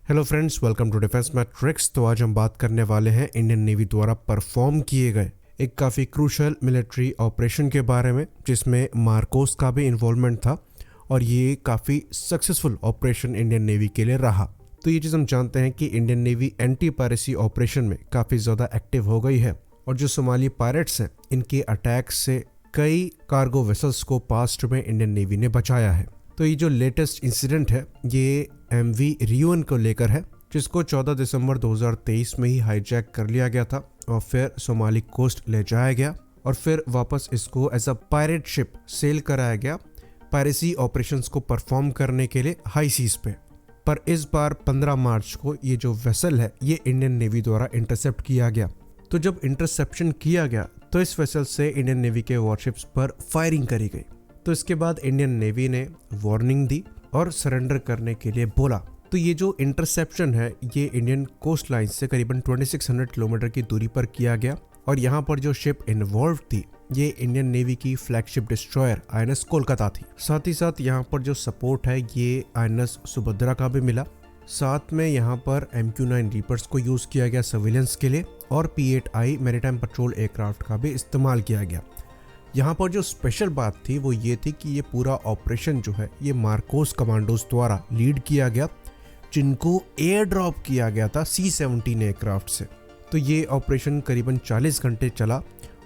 Hello friends, welcome to defence matrix. तो आज हम बात करने वाले हैं इंडियन नेवी द्वारा परफॉर्म किए गए एक काफ़ी क्रूशल मिलिट्री ऑपरेशन के बारे में, जिसमें मार्कोस का भी इन्वॉल्वमेंट था और ये काफ़ी सक्सेसफुल ऑपरेशन इंडियन नेवी के लिए रहा। तो ये चीज़ हम जानते हैं कि Indian navy anti piracy operation में काफ़ी ज़्यादा एक्टिव हो गई है और जो सोमाली पायरेट्स हैं, इनके अटैक से कई कार्गो वेसल्स को पास्ट में इंडियन नेवी ने बचाया है। तो ये जो लेटेस्ट इंसिडेंट है ये MV रियोन को लेकर है, जिसको 14 दिसंबर 2023 में ही हाईजैक कर लिया गया था और फिर सोमाली कोस्ट ले जाया गया और फिर वापस इसको as a pirate ship sail कराया गया पायरेसी ऑपरेशंस को परफॉर्म करने के लिए हाई सीज पे। पर इस बार 15 मार्च को ये जो वेसल है ये इंडियन नेवी द्वारा इंटरसेप्ट किया गया। तो जब इंटरसेप्शन किया गया तो इस वेसल से इंडियन नेवी के वॉरशिप्स पर फायरिंग करी गई। तो इसके बाद इंडियन नेवी ने वार्निंग दी और सरेंडर करने के लिए बोला। तो ये जो इंटरसेप्शन है ये इंडियन कोस्ट लाइन से करीबन 2600 किलोमीटर की दूरी पर किया गया और यहाँ पर जो शिप इन्वॉल्व थी ये इंडियन नेवी की फ्लैगशिप डिस्ट्रॉयर INS कोलकाता थी। साथ ही साथ यहाँ पर जो सपोर्ट है ये INS सुभद्रा का भी मिला। साथ में यहाँ पर MQ-9 रीपर्स को यूज किया गया सर्विलेंस के लिए और P-8I मैरीटाइम पेट्रोल एयरक्राफ्ट का भी इस्तेमाल किया गया। यहाँ पर जो स्पेशल बात थी वो ये थी कि ये पूरा ऑपरेशन जो है ये मार्कोस कमांडोज द्वारा लीड किया गया, जिनको एयर ड्रॉप किया गया था C-17 एयरक्राफ्ट से। तो ये ऑपरेशन करीबन 40 घंटे चला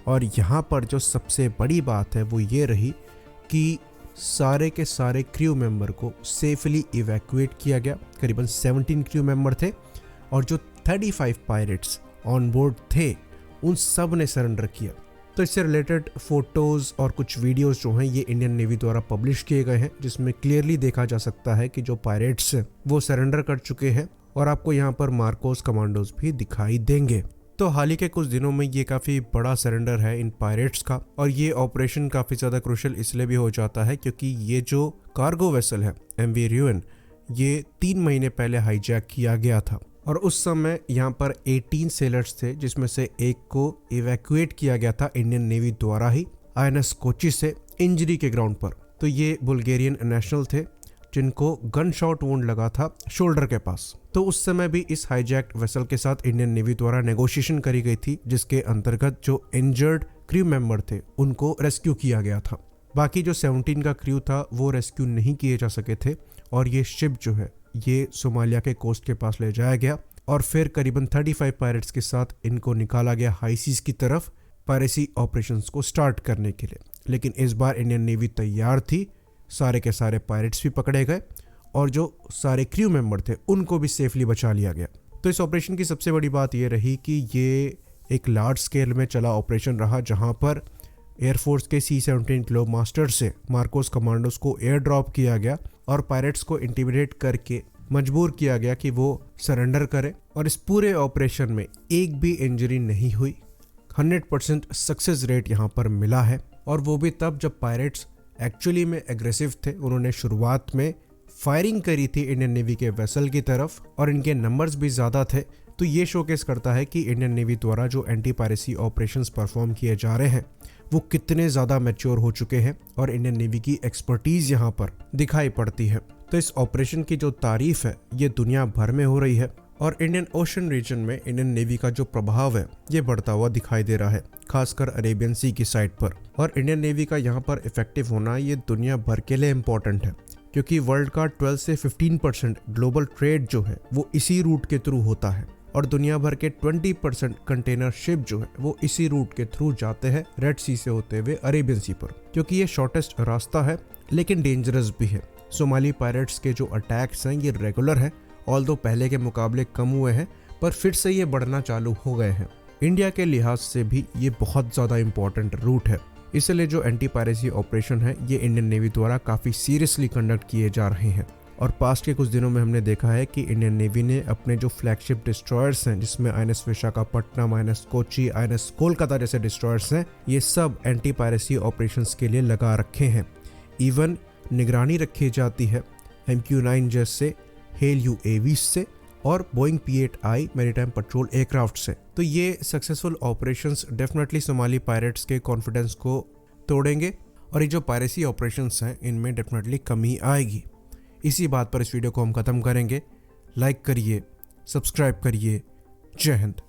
और यहाँ पर जो सबसे बड़ी बात है वो ये रही कि सारे के सारे क्रू मेंबर को सेफली इवैक्यूएट किया गया। करीबन 17 क्रू मेंबर थे और जो 35 पायरेट्स ऑन बोर्ड थे उन सब ने सरेंडर किया। तो इससे रिलेटेड फोटोज और कुछ वीडियोस जो हैं ये इंडियन नेवी द्वारा पब्लिश किए गए हैं, जिसमें क्लियरली देखा जा सकता है कि जो पायरेट्स हैं वो सरेंडर कर चुके हैं और आपको यहाँ पर मार्कोस कमांडोज भी दिखाई देंगे। तो हाल ही के कुछ दिनों में ये काफ़ी बड़ा सरेंडर है इन पायरेट्स का और ये ऑपरेशन काफ़ी ज़्यादा क्रूशल इसलिए भी हो जाता है क्योंकि ये जो कार्गो वेसल है MV रियोन ये 3 महीने पहले हाईजैक किया गया था और उस समय यहाँ पर 18 सेलर्स थे, जिसमें से एक को इवैक्यूएट किया गया था इंडियन नेवी द्वारा ही INS कोची से इंजरी के ग्राउंड पर। तो ये बुल्गारियन नेशनल थे जिनको गन शॉट वुंड लगा था शोल्डर के पास। तो उस समय भी इस हाईजैक्ड वेसल के साथ इंडियन नेवी द्वारा नेगोशिएशन करी गई थी, जिसके अंतर्गत जो इंजर्ड क्रू मेंबर थे उनको रेस्क्यू किया गया था। बाकी जो 17 का क्रू था वो रेस्क्यू नहीं किए जा सके थे और ये शिप जो है ये सोमालिया के कोस्ट के पास ले जाया गया और फिर करीबन 35 पायरेट्स के साथ इनको निकाला गया हाई सीज की तरफ पायरेसी ऑपरेशंस को स्टार्ट करने के लिए। लेकिन इस बार इंडियन नेवी तैयार थी, सारे के सारे पायरेट्स भी पकड़े गए और जो सारे क्रू मेंबर थे उनको भी सेफली बचा लिया गया। तो इस ऑपरेशन की सबसे बड़ी बात यह रही कि ये एक लार्ज स्केल में चला ऑपरेशन रहा, जहाँ पर एयरफोर्स के C-17 ग्लोब मास्टर से मार्कोस कमांडोज को एयर ड्रॉप किया गया और पायरेट्स को इंटिमिडेट करके मजबूर किया गया कि वो सरेंडर करें और इस पूरे ऑपरेशन में एक भी इंजरी नहीं हुई। 100% सक्सेस रेट यहाँ पर मिला है और वो भी तब जब पायरेट्स एक्चुअली में एग्रेसिव थे। उन्होंने शुरुआत में फायरिंग करी थी इंडियन नेवी के वेसल की तरफ और इनके नंबर्स भी ज़्यादा थे। तो ये शोकेस करता है कि इंडियन नेवी द्वारा जो एंटी पायरेसी ऑपरेशंस परफॉर्म किए जा रहे हैं वो कितने ज़्यादा मैच्योर हो चुके हैं और इंडियन नेवी की एक्सपर्टीज़ यहाँ पर दिखाई पड़ती है। तो इस ऑपरेशन की जो तारीफ है ये दुनिया भर में हो रही है और इंडियन ओशन रीजन में इंडियन नेवी का जो प्रभाव है ये बढ़ता हुआ दिखाई दे रहा है, खासकर अरेबियन सी की साइड पर। और इंडियन नेवी का यहाँ पर इफेक्टिव होना ये दुनिया भर के लिए इम्पोर्टेंट है, क्योंकि वर्ल्ड का 12 से 15% ग्लोबल ट्रेड जो है वो इसी रूट के थ्रू होता है और दुनिया भर के 20% कंटेनर शिप जो है वो इसी रूट के थ्रू जाते हैं रेड सी से होते हुए अरेबियन सी पर, क्योंकि ये शॉर्टेस्ट रास्ता है लेकिन डेंजरस भी है। सोमाली पायरेट्स के जो अटैक्स हैं ये रेगुलर है, ऑल्दो पहले के मुकाबले कम हुए हैं पर फिर से ये बढ़ना चालू हो गए हैं। इंडिया के लिहाज से भी ये बहुत ज़्यादा इंपॉर्टेंट रूट है, इसलिए जो एंटी पायरेसी ऑपरेशन है ये इंडियन नेवी द्वारा काफ़ी सीरियसली कंडक्ट किए जा रहे हैं। और पास्ट के कुछ दिनों में हमने देखा है कि इंडियन नेवी ने अपने जो फ्लैगशिप डिस्ट्रॉयर्स हैं, जिसमें INS Visakhapatnam, INS Kochi, INS Kolkata जैसे डिस्ट्रॉयर्स हैं, ये सब एंटी पायरेसी ऑपरेशंस के लिए लगा रखे हैं। इवन निगरानी रखी जाती है MQ-9 जैसे हेल UAVs से और Boeing P-8I maritime petrol aircraft से। तो ये successful operations definitely Somali pirates के कॉन्फिडेंस को तोड़ेंगे और ये जो पायरेसी ऑपरेशंस हैं इनमें डेफिनेटली कमी आएगी। इसी बात पर इस वीडियो को हम खत्म करेंगे। लाइक करिए, सब्सक्राइब करिए। जय हिंद।